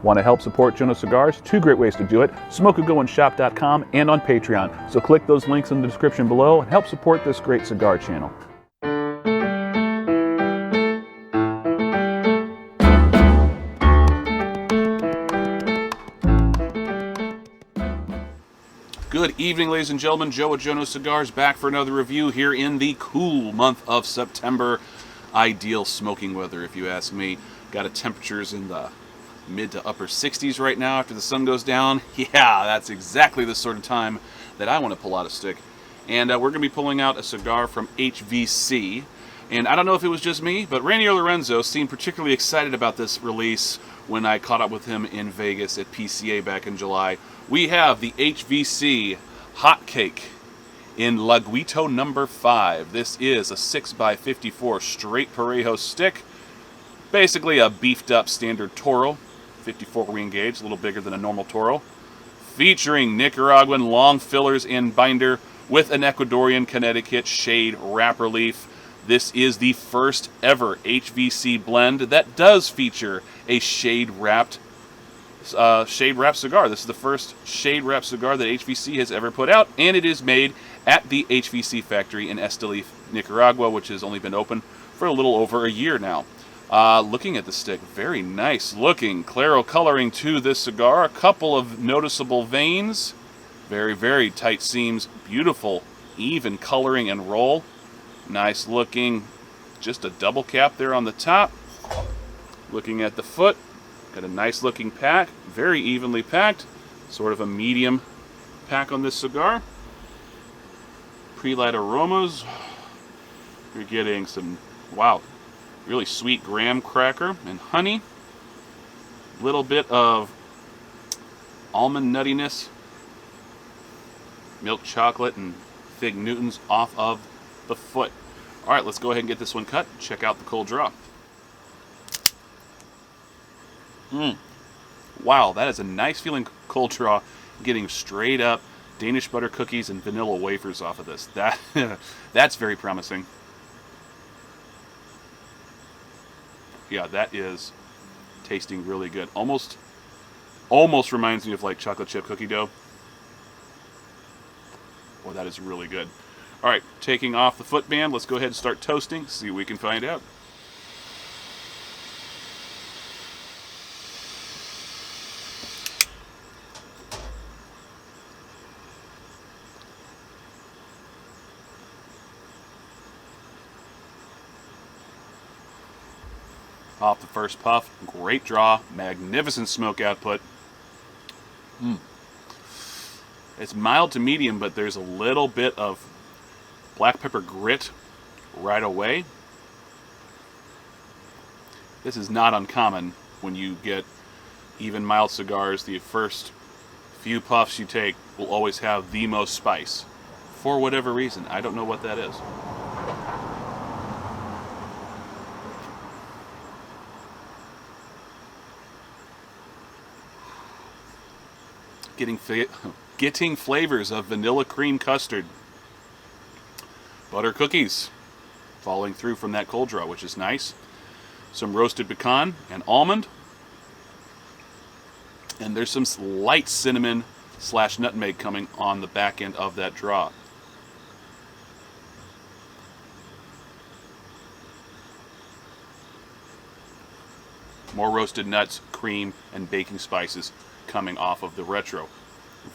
Want to help support Jonose Cigars? Two great ways to do it, smokeagoandshop.com and on Patreon. So click those links in the description below and help support this great cigar channel. Good evening, ladies and gentlemen. Joe at Jonose Cigars back for another review here in the cool month of September. Ideal smoking weather, if you ask me. Got temperatures in the mid to upper 60s right now after the sun goes down. Yeah, that's exactly the sort of time that I want to pull out a stick. And we're going to be pulling out a cigar from HVC. And I don't know if it was just me, but Renier Lorenzo seemed particularly excited about this release when I caught up with him in Vegas at PCA back in July. We have the HVC Hot Cake in Laguito No. 5. This is a 6x54 straight Parejo stick. Basically a beefed up standard Toro. 54 re-engaged, a little bigger than a normal Toro. Featuring Nicaraguan long fillers and binder with an Ecuadorian Connecticut shade wrap relief. This is the first ever HVC blend that does feature a shade-wrapped cigar. This is the first shade-wrapped cigar that HVC has ever put out, and it is made at the HVC factory in Esteli, Nicaragua, which has only been open for a little over a year now. Looking at the stick, very nice looking claro coloring to this cigar. A couple of noticeable veins, very, very tight seams, beautiful, even coloring and roll. Nice looking, just a double cap there on the top. Looking at the foot, got a nice looking pack, very evenly packed, sort of a medium pack on this cigar. Pre-light aromas, you're getting some, wow, really sweet graham cracker and honey. Little bit of almond nuttiness, milk chocolate and fig Newtons off of the foot. All right, let's go ahead and get this one cut. Check out the cold draw. Wow, that is a nice feeling cold draw. Getting straight up Danish butter cookies and vanilla wafers off of this. That's very promising. Yeah, that is tasting really good. Almost reminds me of like chocolate chip cookie dough. Boy, that is really good. All right, taking off the footband, let's go ahead and start toasting, see what we can find out. Off the first puff, great draw, magnificent smoke output. It's mild to medium, but there's a little bit of black pepper grit right away. This is not uncommon when you get even mild cigars. The first few puffs you take will always have the most spice. For whatever reason, I don't know what that is. Getting flavors of vanilla cream custard. Butter cookies falling through from that cold draw, which is nice. Some roasted pecan and almond. And there's some light cinnamon / nutmeg coming on the back end of that draw. More roasted nuts, cream, and baking spices coming off of the retro.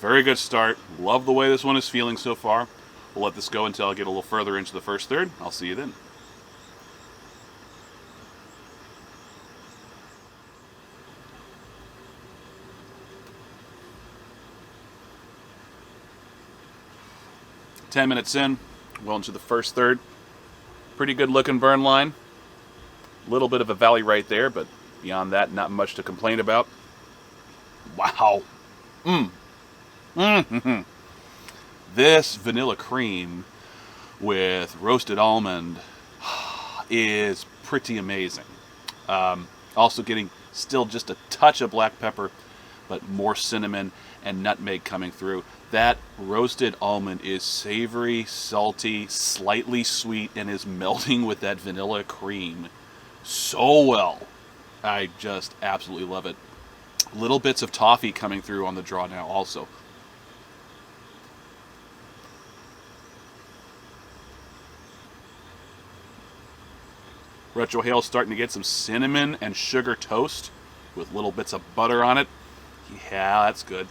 Very good start. Love the way this one is feeling so far. We'll let this go until I get a little further into the first third. I'll see you then. Ten minutes in, well into the first third. Pretty good looking burn line. A little bit of a valley right there, but beyond that, not much to complain about. Wow. This vanilla cream with roasted almond is pretty amazing. Also getting still just a touch of black pepper, but more cinnamon and nutmeg coming through. That roasted almond is savory, salty, slightly sweet, and is melting with that vanilla cream so well. I just absolutely love it. Little bits of toffee coming through on the draw now also. Retrohale starting to get some cinnamon and sugar toast with little bits of butter on it. Yeah, that's good.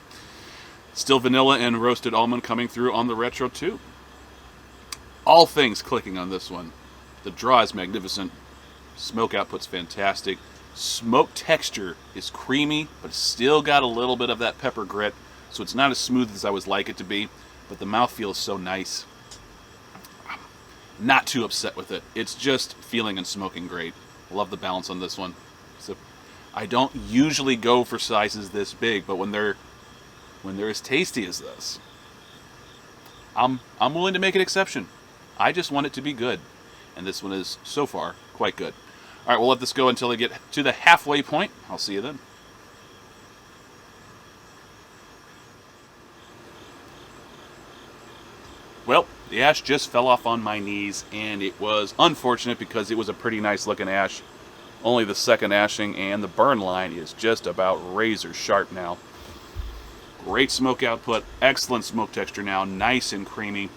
Still vanilla and roasted almond coming through on the retro too. All things clicking on this one. The draw is magnificent. Smoke output's fantastic. Smoke texture is creamy, but it's still got a little bit of that pepper grit, so it's not as smooth as I would like it to be, but the mouthfeel is so nice. Not too upset with it. It's just feeling and smoking great. Love the balance on this one. So I don't usually go for sizes this big, but when they're as tasty as this, I'm willing to make an exception. I just want it to be good, and this one is so far quite good. All right, we'll let this go until I get to the halfway point. I'll see you then. Well, the ash just fell off on my knees, and it was unfortunate because it was a pretty nice looking ash. Only the second ashing, and the burn line is just about razor sharp now. Great smoke output, excellent smoke texture now, nice and creamy.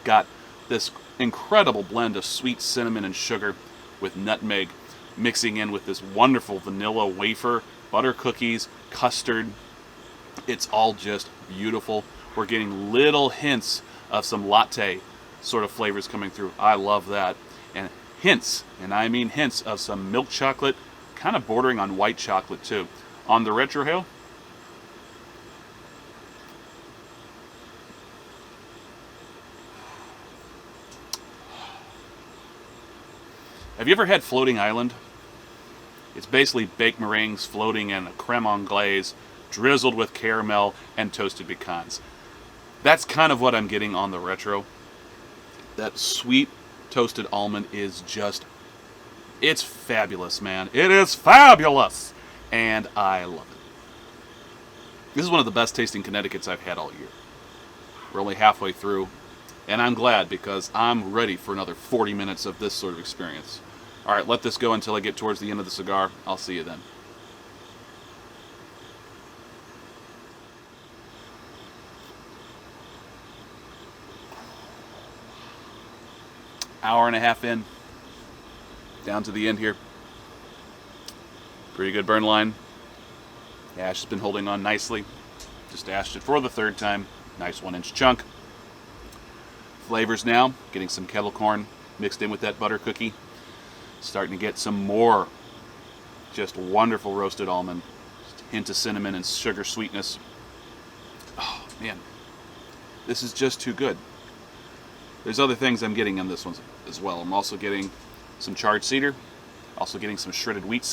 Got this incredible blend of sweet cinnamon and sugar with nutmeg, mixing in with this wonderful vanilla wafer, butter cookies, custard. It's all just beautiful. We're getting little hints of some latte sort of flavors coming through. I love that. And hints, and I mean hints, of some milk chocolate, kind of bordering on white chocolate too. On the retrohale, have you ever had floating island? It's basically baked meringues floating in a creme anglaise, drizzled with caramel and toasted pecans. That's kind of what I'm getting on the retro. That sweet toasted almond is just, it's fabulous, man. It is fabulous! And I love it. This is one of the best tasting Connecticut's I've had all year. We're only halfway through, and I'm glad because I'm ready for another 40 minutes of this sort of experience. All right, let this go until I get towards the end of the cigar. I'll see you then. Hour and a half in, down to the end here. Pretty good burn line. The ash has been holding on nicely. Just ashed it for the third time. Nice 1-inch chunk. Flavors now, getting some kettle corn mixed in with that butter cookie. Starting to get some more just wonderful roasted almond. Just a hint of cinnamon and sugar sweetness. Oh, man. This is just too good. There's other things I'm getting in this one as well. I'm also getting some charred cedar. Also getting some shredded wheat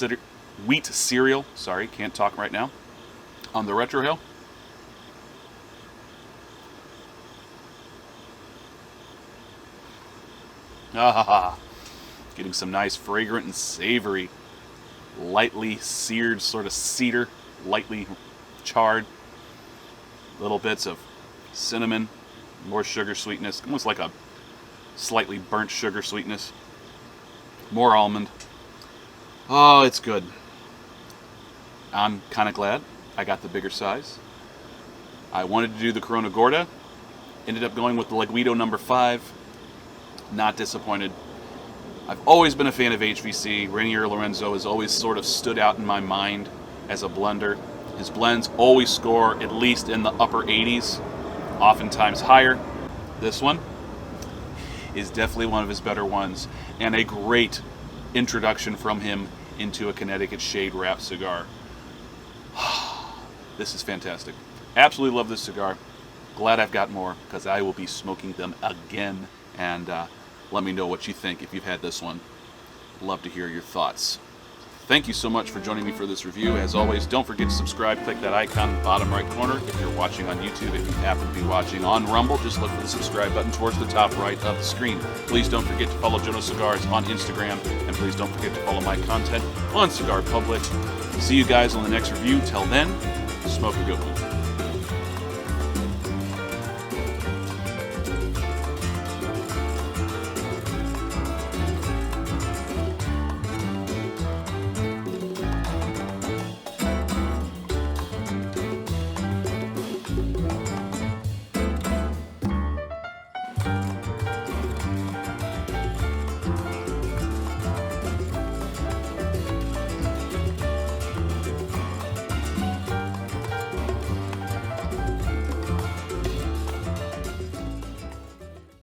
cereal. Sorry, can't talk right now. On the retrohale. Getting some nice fragrant and savory, lightly seared sort of cedar, lightly charred. Little bits of cinnamon, more sugar sweetness, almost like a slightly burnt sugar sweetness. More almond. Oh, it's good. I'm kind of glad I got the bigger size. I wanted to do the Corona Gorda. Ended up going with the Laguito No. 5. Not disappointed. I've always been a fan of HVC. Renier Lorenzo has always sort of stood out in my mind as a blender. His blends always score at least in the upper 80s, oftentimes higher. This one is definitely one of his better ones, and a great introduction from him into a Connecticut shade wrap cigar. This is fantastic. Absolutely love this cigar. Glad I've got more because I will be smoking them again. And let me know what you think if you've had this one. Love to hear your thoughts. Thank you so much for joining me for this review. As always, don't forget to subscribe. Click that icon in the bottom right corner. If you're watching on YouTube, if you happen to be watching on Rumble, just look for the subscribe button towards the top right of the screen. Please don't forget to follow Jonose Cigars on Instagram, and please don't forget to follow my content on Cigar Public. See you guys on the next review. Till then, smoke a good one.